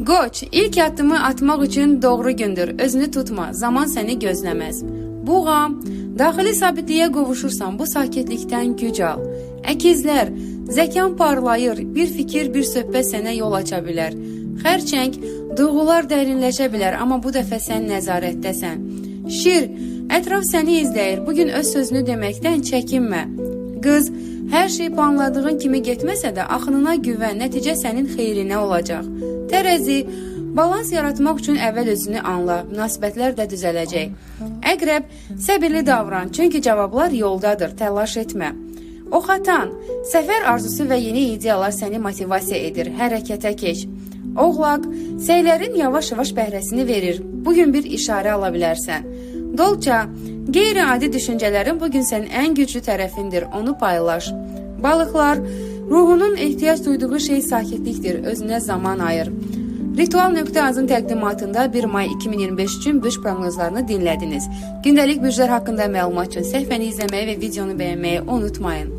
Qoç, ilk addımı atmaq üçün doğru gündür. Özünü tutma, zaman səni gözləməz. Buğa, daxili sabitliyə qovuşursan, bu sakitlikdən güc al. Əkizlər, zəkan parlayır, bir fikir, bir söhbət sənə yol aça bilər. Xərçəng, duyğular dərinləşə bilər, amma bu dəfə sən nəzarətdəsən. Şir, ətraf səni izləyir, bugün öz sözünü deməkdən çəkinmə. Qız, hər şey planladığın kimi getməsə də axınına güvən, nəticə sənin xeyrinə olacaq. Tərəzi, balans yaratmaq üçün əvvəl özünü anla, münasibətlər də düzələcək. Əqrəb, səbirli davran, çünki cavablar yoldadır, təlaş etmə. Oxatan, səfər arzusu və yeni ideyalar səni motivasiya edir, hərəkətə keç. Oğlaq, səylərin yavaş-yavaş bəhrəsini verir, bugün bir işarə ala bilərsən. Dolça, qeyri-adi düşüncələrin bugün sənin ən güclü tərəfindir, onu paylaş. Balıqlar, ruhunun ehtiyac duyduğu şey sakitlikdir, özünə zaman ayır. Ritual.azın təqdimatında 1 may 2025 üçün bürc proqnozlarını dinlədiniz. Gündəlik bürclər haqqında məlumat üçün səhifəni izləməyi və videonu bəyənməyi unutmayın.